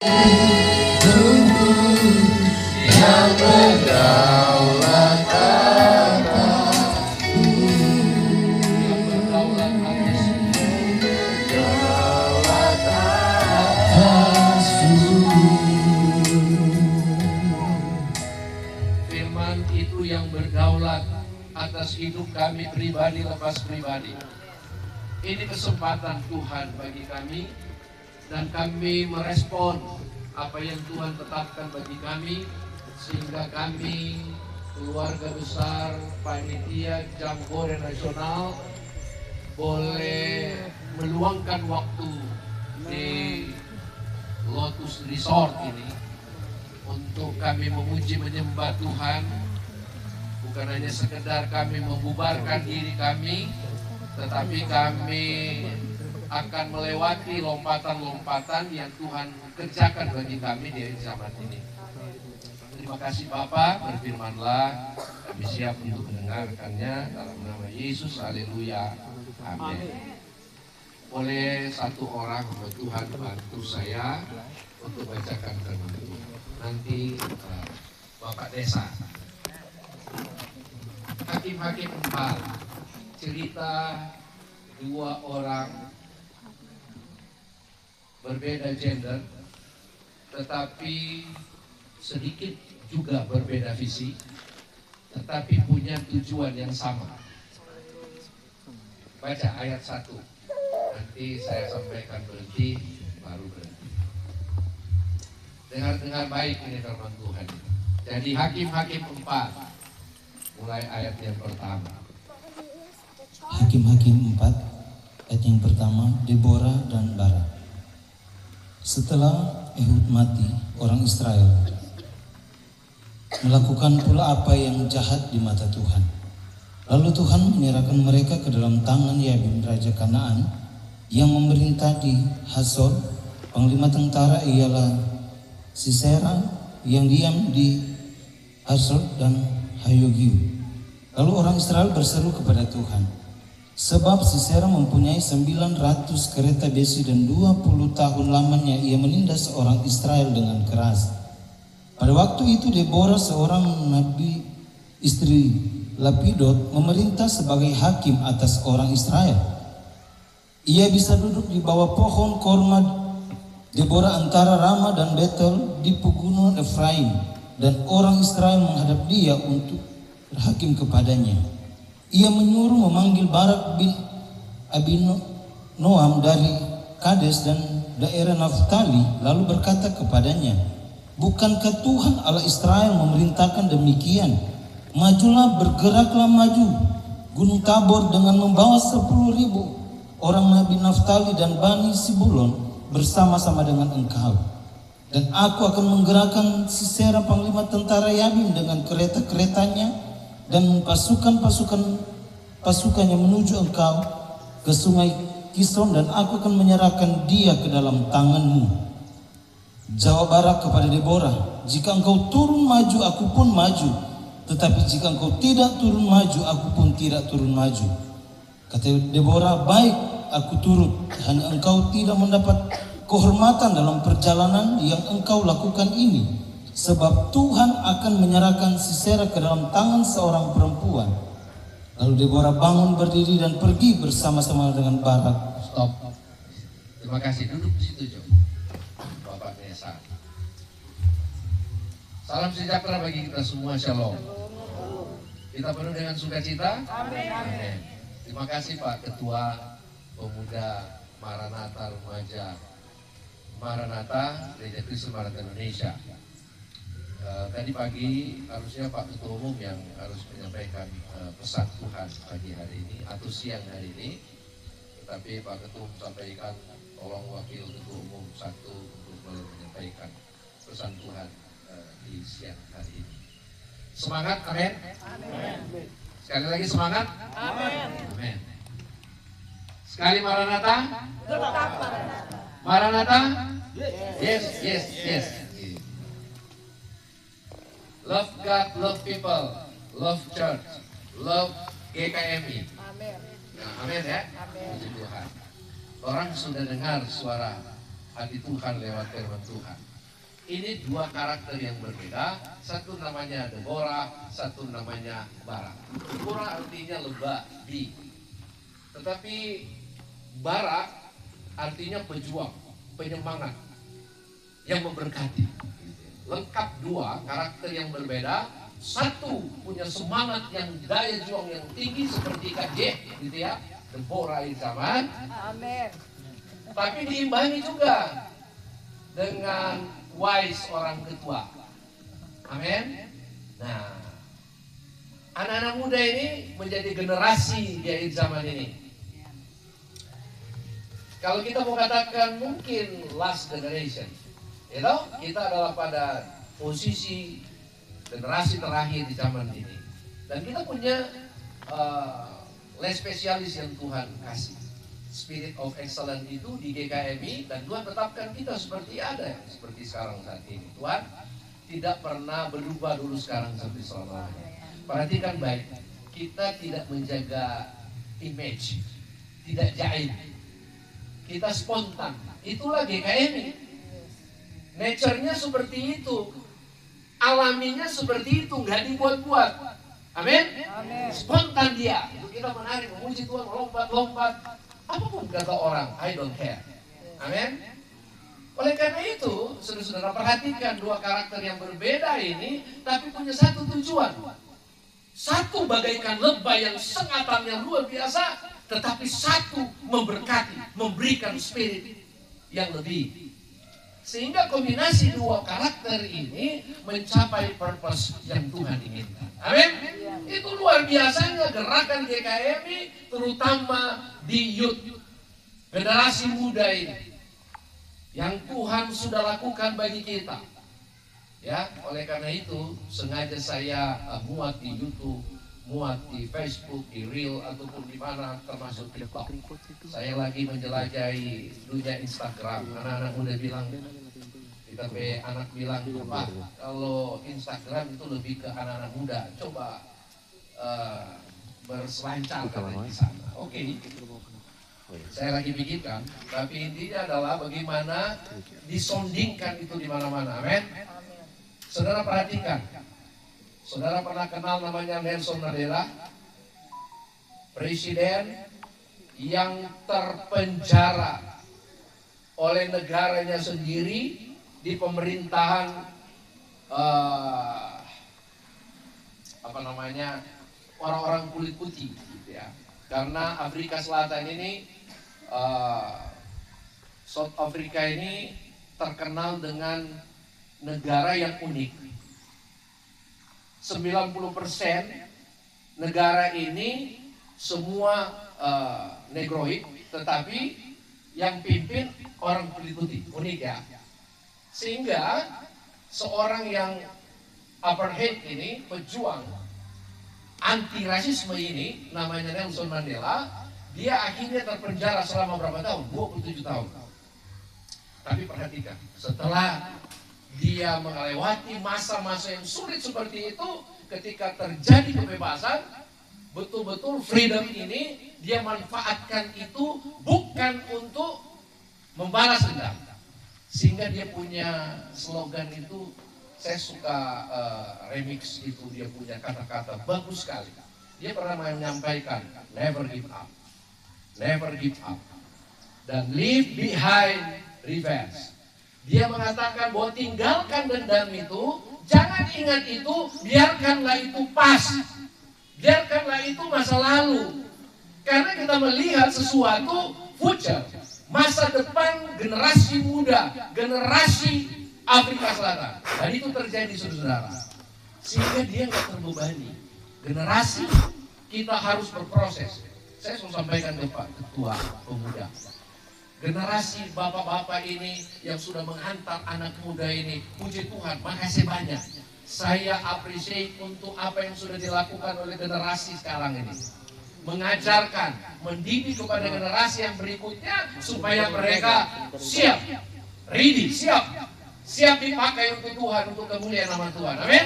Yang berdaulat atasku, yang berdaulat atasku. Firman itu yang berdaulat atas hidup kami pribadi lepas pribadi. Ini kesempatan Tuhan bagi kami, dan kami merespon apa yang Tuhan tetapkan bagi kami, sehingga kami keluarga besar panitia Jambore Nasional boleh meluangkan waktu di Lotus Resort ini untuk kami memuji menyembah Tuhan. Bukan hanya sekedar kami membubarkan diri kami, tetapi kami akan melewati lompatan-lompatan yang Tuhan kerjakan bagi kami di zaman ini. Terima kasih Bapak, berfirmanlah, kami siap untuk mendengarkannya dalam nama Yesus, haleluya, amin. Oleh satu orang, Tuhan bantu saya untuk bacakan firman Tuhan. Nanti Bapak Desa. Hakim-hakim 4, cerita dua orang berbeda gender, tetapi sedikit juga berbeda visi, tetapi punya tujuan yang sama. Baca ayat 1, nanti saya sampaikan berhenti, baru berhenti. Dengar-dengar baik ini firman Tuhan. Jadi Hakim-hakim 4, mulai ayat yang pertama. Hakim-hakim 4, ayat yang pertama, Deborah dan Barak. Setelah Ehud mati, orang Israel melakukan pula apa yang jahat di mata Tuhan. Lalu Tuhan menyerahkan mereka ke dalam tangan Yabin, raja Kanaan, yang memerintah di Hasor. Panglima tentara ialah Sisera, yang diam di Hasor dan Hayogiu. Lalu orang Israel berseru kepada Tuhan, sebab Sisera mempunyai 900 kereta besi dan 20 tahun lamanya ia menindas orang Israel dengan keras. Pada waktu itu Deborah, seorang nabi istri Lapidot, memerintah sebagai hakim atas orang Israel. Ia bisa duduk di bawah pohon korma Deborah antara Rama dan Betel di pegunungan Efraim, dan orang Israel menghadap dia untuk berhakim kepadanya. Ia menyuruh memanggil Barak bin Abinoam dari Kades dan daerah Naftali, lalu berkata kepadanya, bukankah Tuhan Allah Israel memerintahkan demikian? Majulah, bergeraklah maju Gunung Tabor dengan membawa 10.000 orang Nabi Naftali dan Bani Sibulon bersama-sama dengan engkau. Dan aku akan menggerakkan Sisera panglima tentara Yabin dengan kereta-keretanya dan pasukannya menuju engkau ke sungai Kison, dan aku akan menyerahkan dia ke dalam tanganmu. Jawab Barak kepada Deborah, jika engkau turun maju, aku pun maju. Tetapi jika engkau tidak turun maju, aku pun tidak turun maju. Kata Deborah, baik, aku turut. Hanya engkau tidak mendapat kehormatan dalam perjalanan yang engkau lakukan ini, sebab Tuhan akan menyerahkan Sisera ke dalam tangan seorang perempuan. Lalu Deborah bangun berdiri dan pergi bersama-sama dengan Barak. Stop. Terima kasih, duduk di situ, Jo. Bapak Desa. Salam sejahtera bagi kita semua, shalom. Kita penuh dengan sukacita. Amin. Amin. Terima kasih Pak Ketua Pemuda Maranatha Remaja Maranatha Gereja Kristen Maranatha Indonesia. Tadi pagi harusnya Pak Ketua Umum yang harus menyampaikan pesan Tuhan pagi hari ini atau siang hari ini, tetapi Pak Ketua Umum sampaikan, tolong Wakil Ketua Umum satu untuk menyampaikan pesan Tuhan di siang hari ini. Semangat, amin. Amin. Sekali lagi semangat, amin. Amin. Sekali Maranatha, tetap Maranatha. Maranatha, yes, yes, yes. Love God, love people, love church, love GKMI. Amin. Nah, amin ya. Amin. Puji Tuhan. Orang sudah dengar suara hati Tuhan lewat firman Tuhan. Ini dua karakter yang berbeda. Satu namanya Deborah, satu namanya Barak. Deborah artinya lebah, bee. Tetapi Barak artinya pejuang, penyemangat, yang memberkati. Lengkap dua karakter yang berbeda. Satu punya semangat yang daya juang yang tinggi seperti KJ, gitu ya, Deborah zaman. Amin. Tapi diimbangi juga dengan wise orang ketua. Amin. Nah, anak-anak muda ini menjadi generasi di akhir zaman ini. Kalau kita mau katakan mungkin last generation, you kita adalah pada posisi generasi terakhir di zaman ini. Dan kita punya les spesialis yang Tuhan kasih. Spirit of Excellence itu di GKMI, dan Tuhan tetapkan kita seperti ada, seperti sekarang saat ini. Tuhan tidak pernah berubah dulu sekarang sampai selamanya. Perhatikan baik, kita tidak menjaga image, tidak jaim, kita spontan. Itulah GKMI. Nature-nya seperti itu, alaminya seperti itu, nggak dibuat-buat. Amin. Spontan dia. Itu kita menari, memuji Tuhan, melompat-lompat. Apapun kata orang, I don't care. Amin. Oleh karena itu, saudara-saudara perhatikan dua karakter yang berbeda ini, tapi punya satu tujuan. Satu bagaikan lebah yang sengatannya luar biasa, tetapi satu memberkati, memberikan spirit yang lebih. Sehingga kombinasi dua karakter ini mencapai purpose yang Tuhan inginkan. Amin. Itu luar biasanya gerakan GKMI, terutama di youth, generasi muda ini, yang Tuhan sudah lakukan bagi kita. Ya, oleh karena itu sengaja saya muat di YouTube, muat di Facebook, di Reel ataupun di mana, termasuk TikTok. Saya lagi menjelajahi dunia Instagram. Anak-anak muda bilang, kita anak bilang, Pak, kalau Instagram itu lebih ke anak-anak muda, coba berselancar di sana. Oke. Saya lagi pikirkan, tapi intinya adalah bagaimana disondingkan itu di mana-mana. Amin. Saudara perhatikan, saudara pernah kenal namanya Nelson Mandela, presiden yang terpenjara oleh negaranya sendiri di pemerintahan orang-orang kulit putih, gitu ya. Karena Afrika Selatan ini, South Africa ini terkenal dengan negara yang unik. 90% negara ini semua negroid, tetapi yang pimpin orang kulit putih, unik ya. Sehingga seorang yang apartheid ini, pejuang anti rasisme ini, namanya Nelson Mandela, dia akhirnya terpenjara selama berapa tahun? 27 tahun. Tapi perhatikan, setelah dia melewati masa-masa yang sulit seperti itu, ketika terjadi kebebasan, betul-betul freedom ini, dia manfaatkan itu bukan untuk membalas dendam. Sehingga dia punya slogan itu, saya suka remix itu, dia punya kata-kata bagus sekali. Dia pernah menyampaikan, never give up, never give up, dan leave behind revenge. Dia mengatakan bahwa tinggalkan dendam itu, jangan ingat itu, biarkanlah itu pas, biarkanlah itu masa lalu. Karena kita melihat sesuatu future, masa depan generasi muda, generasi Afrika Selatan. Dan itu terjadi, saudara. Sehingga dia nggak terbebani. Generasi kita harus berproses. Saya mau sampaikan ke Pak Ketua Pemuda. Generasi bapak-bapak ini yang sudah menghantar anak muda ini, puji Tuhan, makasih banyak. Saya appreciate untuk apa yang sudah dilakukan oleh generasi sekarang ini. Mengajarkan, mendidik kepada generasi yang berikutnya supaya mereka siap, ready, siap dipakai untuk Tuhan, untuk kemuliaan nama Tuhan. Amin.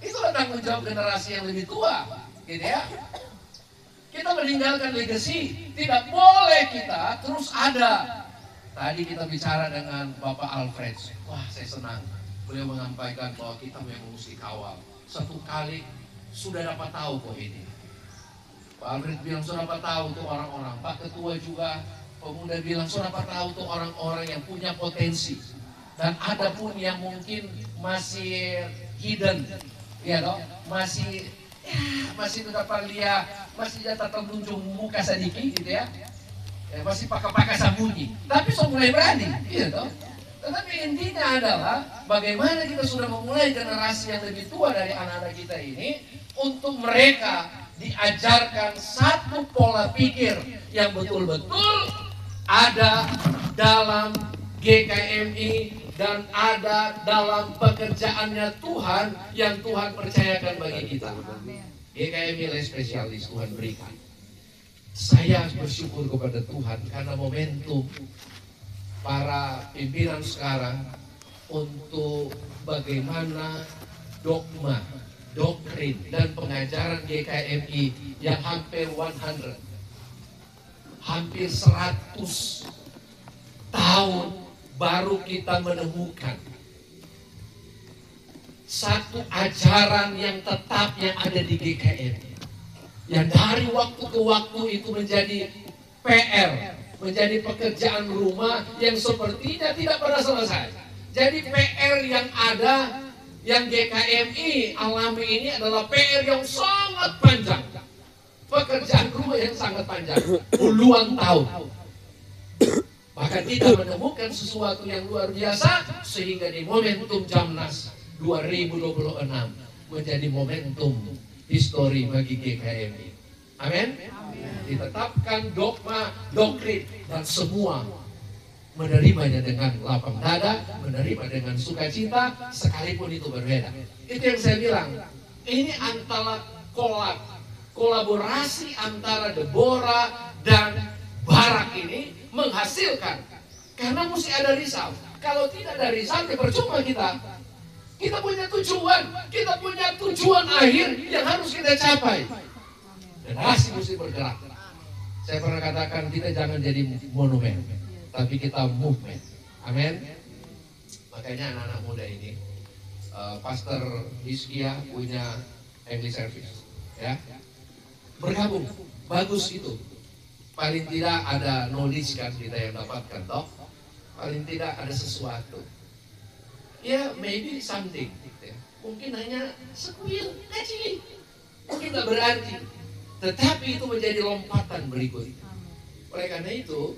Itulah tanggung jawab generasi yang lebih tua, gitu ya. Kita meninggalkan legacy, tidak boleh kita terus ada Tadi kita bicara dengan Bapak Alfred. Wah, saya senang. Beliau menyampaikan bahwa kita memang mesti kawal. Satu kali sudah dapat tahu kok ini. Pak Alfred bilang sudah dapat tahu tuh orang-orang. Pak Ketua juga pemuda bilang sudah dapat tahu tuh orang-orang yang punya potensi. Dan ada pun yang mungkin masih hidden, ya dong, masih dapat lihat, masih dapat tertunjuk muka sedikit gitu ya. Masih pakai sembunyi, tapi sudah mulai berani, gitu. Tetapi intinya adalah bagaimana kita sudah memulai generasi yang lebih tua dari anak-anak kita ini untuk mereka diajarkan satu pola pikir yang betul-betul ada dalam GKMI dan ada dalam pekerjaannya Tuhan yang Tuhan percayakan bagi kita. GKMI nilai spesialis Tuhan berikan. Saya bersyukur kepada Tuhan karena momentum para pimpinan sekarang untuk bagaimana dogma, doktrin, dan pengajaran GKMI yang hampir 100 tahun baru kita menemukan satu ajaran yang tetap yang ada di GKMI. Yang dari waktu ke waktu itu menjadi PR, menjadi pekerjaan rumah yang sepertinya tidak pernah selesai. Jadi PR yang ada, yang GKMI alami ini adalah PR yang sangat panjang. Pekerjaan rumah yang sangat panjang, puluhan tahun. Bahkan kita menemukan sesuatu yang luar biasa, sehingga di momentum Jamnas 2026 menjadi momentum histori bagi GKMI. Amin. Ditetapkan dogma, doktrin, dan semua menerimanya dengan lapang dada, menerima dengan sukacita, sekalipun itu berbeda. Itu yang saya bilang. Ini antara kolaborasi antara Deborah dan Barak ini menghasilkan. Karena mesti ada risau. Kalau tidak ada risau, ya percuma kita. Kita punya tujuan akhir yang harus kita capai. Generasi mesti bergerak. Saya pernah katakan kita jangan jadi monumen, tapi kita movement. Amin. Makanya anak-anak muda ini, Pastor Hizkia punya English service, ya. Bergabung, bagus itu. Paling tidak ada knowledge kan kita yang dapatkan, toh. Paling tidak ada sesuatu. Ya, maybe something. Mungkin hanya sekuil kecil, mungkin nggak berarti. Tetapi itu menjadi lompatan berikutnya. Oleh karena itu,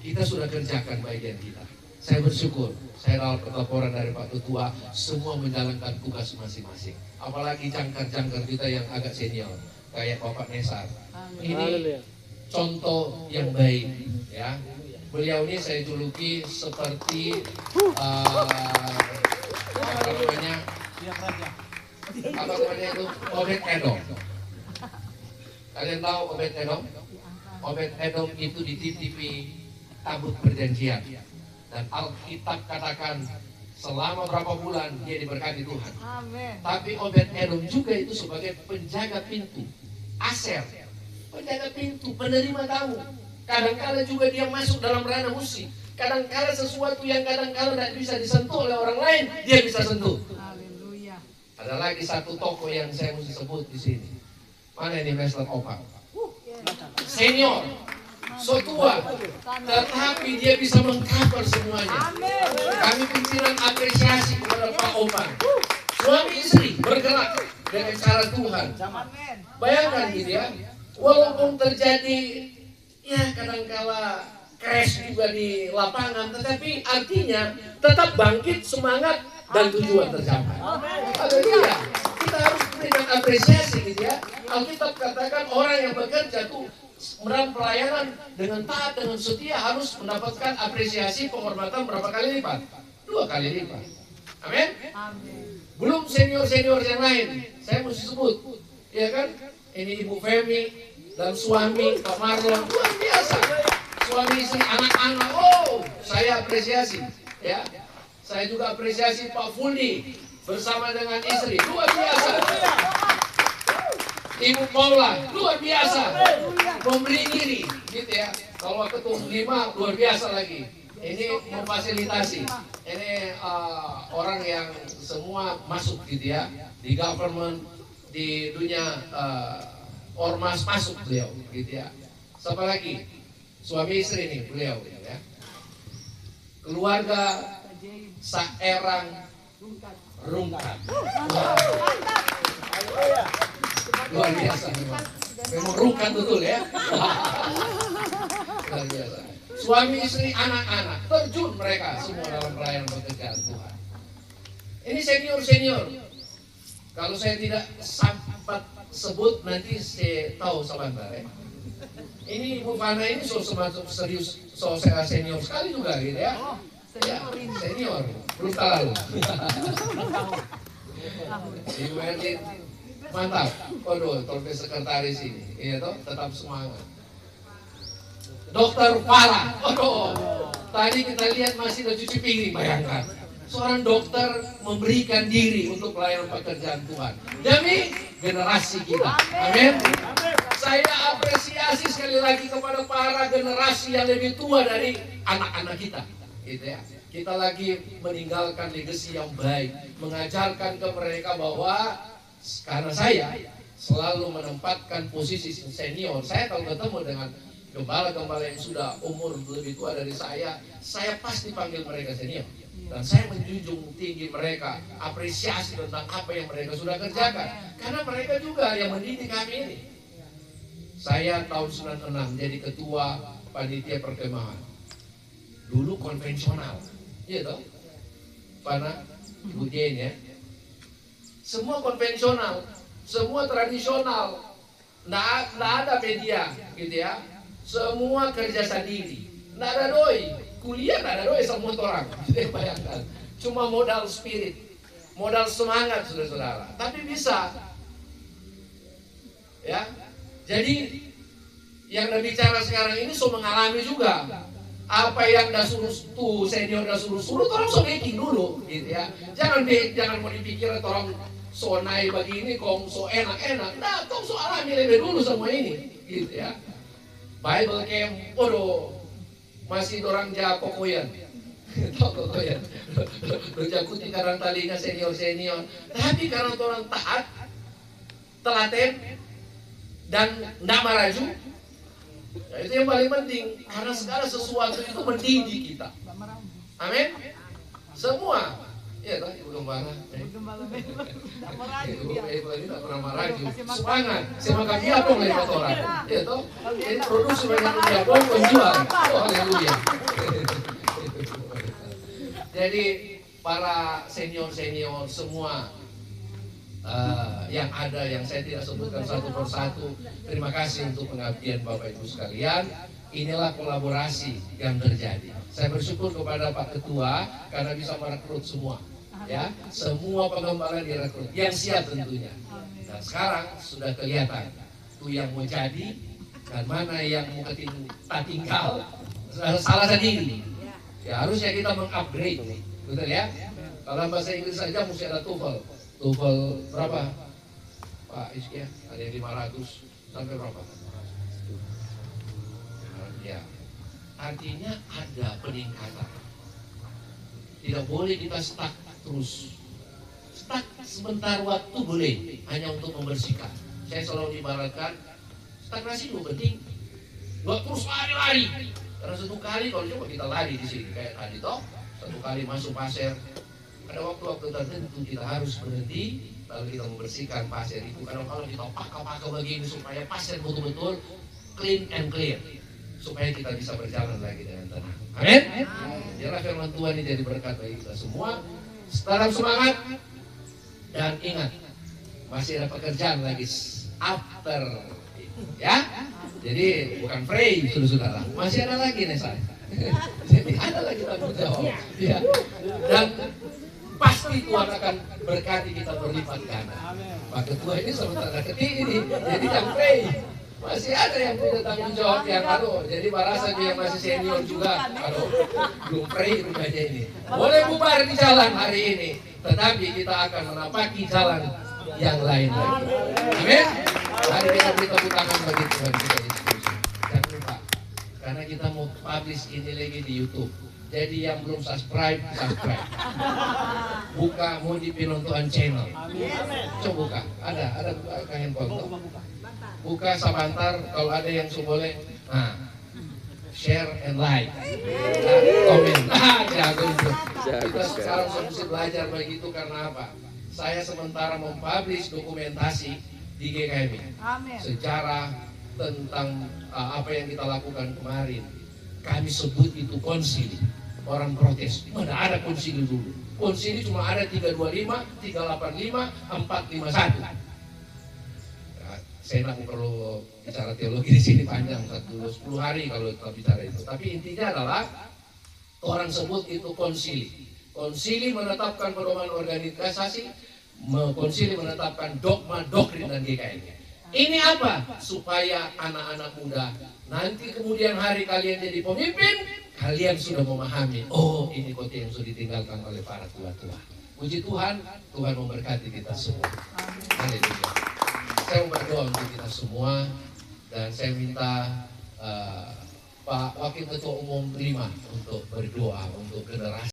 kita sudah kerjakan bagian kita. Saya bersyukur, saya dapat laporan dari Pak Ketua, semua menjalankan tugas masing-masing. Apalagi jangkar-jangkar kita yang agak senior, kayak Bapak Nesar. Ini contoh yang baik, ya. Beliau ini saya juluki seperti apa namanya itu Obed Edom. Kalian tahu Obed Edom? Obed Edom itu dititipi tabut perjanjian, dan Alkitab katakan selama berapa bulan dia diberkati Tuhan. Amen. Tapi Obed Edom juga itu sebagai penjaga pintu, aser, penjaga pintu, penerima tamu. Kadang-kala juga dia masuk dalam ranah musik. Kadang-kala sesuatu yang kadang-kala tidak bisa disentuh oleh orang lain, dia bisa sentuh. Haleluya. Ada lagi satu tokoh yang saya mesti sebut di sini. Mana ini Master Opang? Senior, so tua, tetapi dia bisa mengcover semuanya. Kami pimpinan apresiasi kepada Pak Opang. Suami istri bergerak dengan cara Tuhan. Bayangkan gitu ya, walaupun terjadi ya kadangkala crash juga di lapangan, tetapi artinya tetap bangkit, semangat, dan tujuan tercapai. Haleluya. Kita harus memberikan apresiasi gitu ya. Alkitab katakan orang yang bekerja tuh dalam pelayanan dengan taat, dengan setia harus mendapatkan apresiasi, penghormatan berapa kali lipat? 2 kali lipat. Amin. Belum senior-senior yang lain. Saya mesti sebut, ya kan? Ini Ibu Femi dan suami Pak Marlon, luar biasa. Suami istri, anak-anak, oh saya apresiasi, ya. Saya juga apresiasi Pak Fuldi bersama dengan istri, luar biasa. Ibu Paula, luar biasa, memberi diri, gitu ya. Kalau ketua 5, luar biasa lagi. Ini memfasilitasi. Ini orang yang semua masuk gitu ya, di government, di dunia ormas masuk beliau gitu ya. Siapa lagi? Suami istri nih beliau ya. Keluarga Saerang Rungkat. Luar biasa memang. Memang rungkat betul ya. Luar biasa. Suami istri anak-anak terjun mereka semua dalam pelayanan pekerjaan Tuhan. Ini senior. Kalau saya tidak sempat sebut nanti saya tahu sebentar ya. Ini Bu Fana ini semacam serius, senior sekali juga gitu ya. Ya, senior, belum tahu. Ibu Erlin, mantap. Waduh, tolong sekretaris ini, iya toh, tetap semangat. Dokter Farah, waduh, tadi kita lihat masih ada cuci piring, bayangkan. Seorang dokter memberikan diri untuk pelayanan pekerjaan Tuhan demi generasi kita. Amin. Saya apresiasi sekali lagi kepada para generasi yang lebih tua dari anak-anak kita. Gitu ya. Kita lagi meninggalkan legacy yang baik, mengajarkan ke mereka bahwa karena saya selalu menempatkan posisi senior. Saya kalau ketemu dengan gembala-gembala yang sudah umur lebih tua dari saya pasti panggil mereka senior. Dan saya menjunjung tinggi mereka, apresiasi tentang apa yang mereka sudah kerjakan. Karena mereka juga yang mendidik kami ini. Saya tahun 96 jadi ketua panitia perkemahan. Dulu konvensional, iya toh? Pana, Ibu Jen ya. Semua konvensional, semua tradisional, nggak ada media, gitu ya. Semua kerja sendiri, nggak ada doi, kuliah nggak ada doi semua orang. Bayangkan, cuma modal spirit, modal semangat saudara-saudara. Tapi bisa, ya. Jadi yang udah bicara sekarang ini so mengalami juga. Apa yang dah suruh tuh senior dah suruh orang so making dulu gitu ya. Jangan mau dipikir orang so naik begini kong so enak-enak. Nah, kong so alami lebih dulu semua ini gitu ya. Bible camp, waduh, masih orang jago koyan. Tahu koyan. Lo jakuti karang talinya senior. Tapi karena orang taat, telaten dan ndak maraju. Nah, itu yang paling penting karena segala sesuatu itu mendidik kita. Amin. Semua. Ya, toh Ibu Gembala. Ibu ini tak pernah maraju. Semangat. Semangat dia dong lewat orang. Ya, toh. Ini produksi banyak dia dong penjual. Oh, haleluya. Jadi para senior semua yang ada, yang saya tidak sebutkan satu persatu. Terima kasih untuk pengabdian Bapak Ibu sekalian. Inilah kolaborasi yang terjadi. Saya bersyukur kepada Pak Ketua karena bisa merekrut semua. Ya, semua pengembala direkrut yang siap tentunya. Dan sekarang sudah kelihatan tuh yang mau jadi dan mana yang mau tinggal salah sendiri. Ya, harusnya kita mengupgrade, betul ya? Kalau bahasa Inggris saja mesti ada TOEFL berapa? Pak Iskia, ada yang 500 sampai berapa? Ya, artinya ada peningkatan. Tidak boleh kita stuck terus. Stuck sebentar waktu boleh, hanya untuk membersihkan. Saya selalu ibaratkan, stagnasi itu penting. Buat terus lari. Karena satu kali kalau coba kita lari di sini kayak tadi toh, satu kali masuk pasir. Ada waktu-waktu tertentu kita harus berhenti, lalu kita membersihkan pasir itu. Karena kalau kita pakai begini supaya pasir betul-betul clean and clear, supaya kita bisa berjalan lagi dengan tenang. Amin. Biarlah firman Tuhan ini jadi berkat bagi kita semua. Tetap semangat dan ingat masih ada pekerjaan lagi after, ya. Jadi bukan free, saudara-saudara. Masih ada lagi nih saya. Jadi ada lagi tanggung jawab. Ya. Dan pasti Tuhan akan berkati kita berlipat ganda. Pak Ketua ini sementara ketik ini, jadi yang free. Masih ada yang punya tanggung jawab yang jadi barasa dia yang masih senior juga, belum free rupanya ini. Boleh bubar di jalan hari ini, tetapi kita akan menapaki jalan yang lain lagi. Amin. Mari kita beri tepuk tangan bagi Tuhan kita Yesus. Jangan lupa, karena kita mau publish ini lagi di YouTube. Jadi yang belum subscribe, subscribe. Buka Mudi Pinontoan channel. Coba buka. Ada buka handphone tuh. Buka sebentar, kalau ada yang boleh. Nah, share and like. Nah, komen. Jago itu. Kita sekarang mesti belajar begitu karena apa? Saya sementara mempublish dokumentasi di GKMI. Sejarah tentang apa yang kita lakukan kemarin. Kami sebut itu konsili. Orang protes, mana ada konsili dulu? Konsili cuma ada 325, 385, 451. Nah, saya nggak perlu bicara teologi di sini panjang, 10 hari kalau kita bicara itu. Tapi intinya adalah orang sebut itu konsili. Konsili menetapkan pedoman organisasi, konsili menetapkan dogma, doktrin dan GKM. Ini apa? Supaya anak-anak muda nanti kemudian hari kalian jadi pemimpin, kalian sudah memahami, oh ini kota yang sudah ditinggalkan oleh para tua-tua. Puji Tuhan, Tuhan memberkati kita semua. Haleluya. Saya mau berdoa untuk kita semua dan saya minta Pak Wakil Ketua Umum 5 untuk berdoa untuk generasi.